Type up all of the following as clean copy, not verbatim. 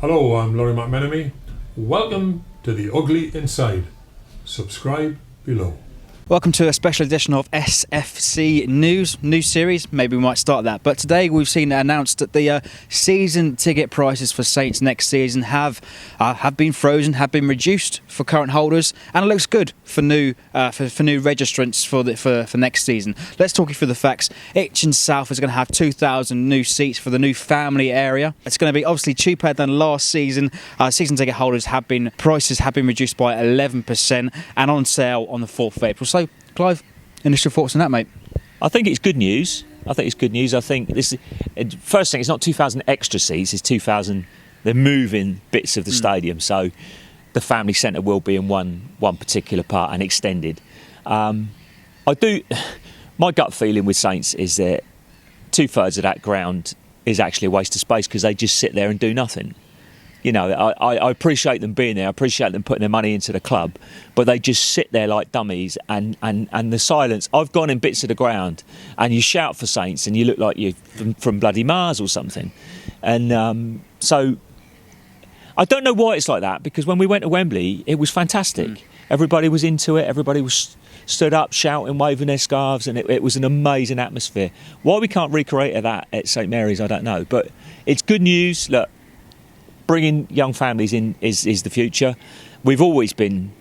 Hello, I'm Laurie McMenemy. Welcome to The Ugly Inside. Subscribe below. Welcome to a special edition of SFC News series. Maybe we might start that. But today we've seen it announced that the season ticket prices for Saints next season have been frozen, have been reduced for current holders, and it looks good for new registrants for next season. Let's talk you through the facts. Itchen South is going to have 2,000 new seats for the new family area. It's going to be obviously cheaper than last season. Season ticket holders prices have been reduced by 11% and on sale on the 4th of April. So, Clive, initial thoughts on that, mate? I think it's good news. I think this first thing, it's not 2,000 extra seats, it's 2,000. They're moving bits of the stadium, so the family centre will be in one particular part and extended. My gut feeling with Saints is that 2/3 of that ground is actually a waste of space because they just sit there and do nothing. You know, I appreciate them being there, I appreciate them putting their money into the club, but they just sit there like dummies and the silence. I've gone in bits of the ground and you shout for Saints and you look like you're from bloody Mars or something. And so I don't know why it's like that, because when we went to Wembley, it was fantastic. Everybody was into it, everybody was stood up, shouting, waving their scarves, and it was an amazing atmosphere. Why we can't recreate that at St Mary's, I don't know. But it's good news. Look, bringing young families in is the future. We've always been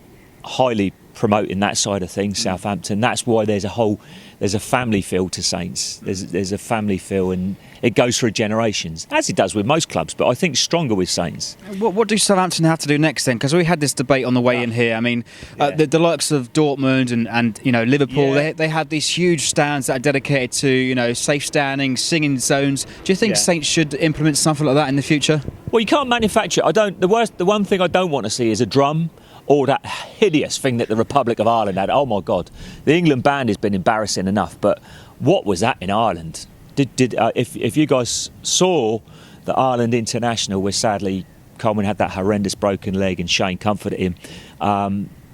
highly promoting that side of things, Southampton. That's why there's a family feel to Saints. There's a family feel, and it goes through generations, as it does with most clubs, but I think stronger with Saints. What do Southampton have to do next then? Because we had this debate on the way in here. I mean, the likes of Dortmund and Liverpool, they had these huge stands that are dedicated to safe standing, singing zones. Do you think Saints should implement something like that in the future? Well, you can't manufacture it. The one thing I don't want to see is a drum, or that hideous thing that the Republic of Ireland had. Oh my God, the England band has been embarrassing enough, but what was that in Ireland? If you guys saw the Ireland International, where sadly Coleman had that horrendous broken leg and Shane comforted him,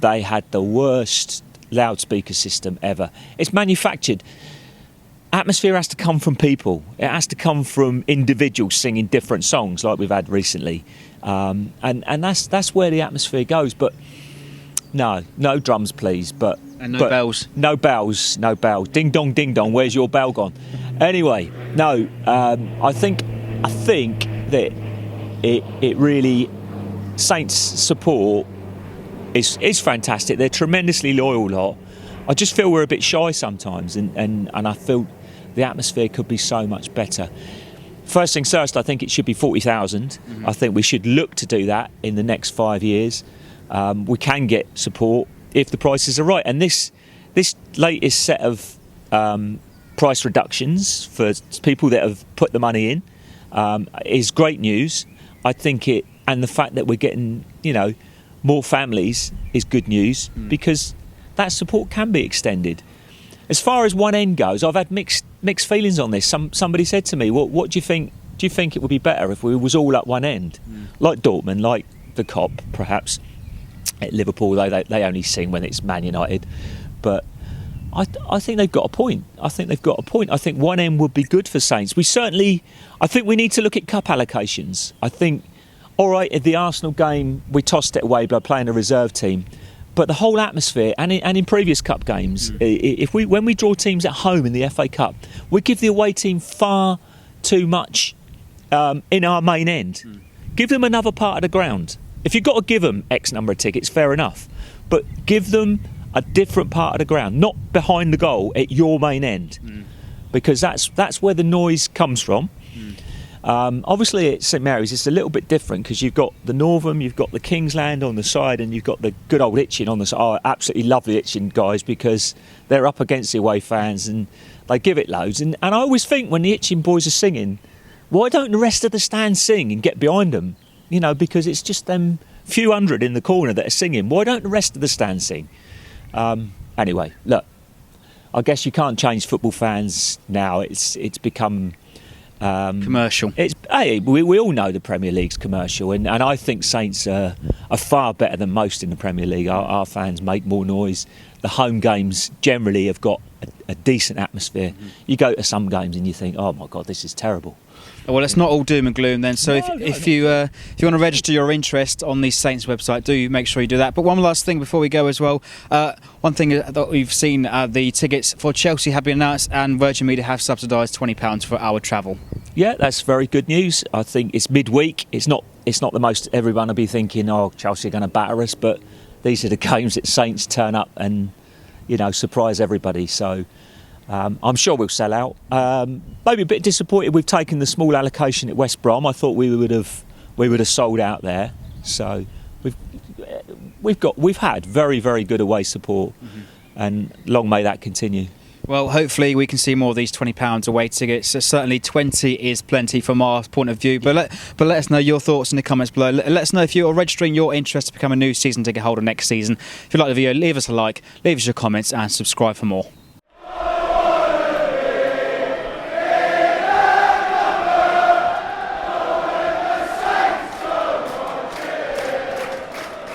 they had the worst loudspeaker system ever. It's manufactured. Atmosphere has to come from people. It has to come from individuals singing different songs like we've had recently. And that's where the atmosphere goes. But no drums, please. And no bells. No bells. Ding dong, ding dong. Where's your bell gone? Anyway, no. I think that it really, Saints support is fantastic. They're tremendously loyal lot. I just feel we're a bit shy sometimes, and I feel the atmosphere could be so much better. First things first, I think it should be 40,000. I think we should look to do that in the next 5 years. We can get support if the prices are right. And this latest set of price reductions for people that have put the money in is great news. I think and the fact that we're getting more families is good news, because that support can be extended. As far as one end goes, I've had mixed feelings on this. Somebody said to me, "What do you think? Do you think it would be better if we was all at one end, like Dortmund, like the Kop, perhaps at Liverpool? They only sing when it's Man United." But I think they've got a point. I think one end would be good for Saints. I think we need to look at cup allocations. I think, all right, at the Arsenal game, we tossed it away by playing a reserve team. But the whole atmosphere, and in previous cup games, when we draw teams at home in the FA Cup, we give the away team far too much in our main end. Give them another part of the ground. If you've got to give them X number of tickets, fair enough. But give them a different part of the ground, not behind the goal at your main end, because that's where the noise comes from. Obviously at St Mary's it's a little bit different, because you've got the Northern, you've got the Kingsland on the side, and you've got the good old Itchen on the side. I absolutely love the Itchen guys, because they're up against the away fans and they give it loads. And I always think when the Itchen boys are singing, why don't the rest of the stand sing and get behind them? Because it's just them few hundred in the corner that are singing. Why don't the rest of the stand sing? Anyway, look, I guess you can't change football fans now. It's become commercial. We all know the Premier League's commercial, and I think Saints are far better than most in the Premier League. Our fans make more noise. The home games generally have got a decent atmosphere. You go to some games and you think, oh my God, this is terrible. Well, it's not all doom and gloom then. So No, if you want to register your interest on the Saints website, do make sure you do that. But one last thing before we go as well. One thing that we've seen, the tickets for Chelsea have been announced, and Virgin Media have subsidised £20 for our travel. Yeah, that's very good news. I think it's midweek. It's not the most everyone will be thinking, oh, Chelsea are going to batter us, but these are the games that Saints turn up and, you know, surprise everybody. So I'm sure we'll sell out. Maybe a bit disappointed we've taken the small allocation at West Brom. I thought we would have sold out there. So we've had very, very good away support, and long may that continue. Well, hopefully we can see more of these £20 away tickets. So certainly 20 is plenty from our point of view. But let us know your thoughts in the comments below. Let us know if you're registering your interest to become a new season ticket holder next season. If you like the video, leave us a like, leave us your comments and subscribe for more.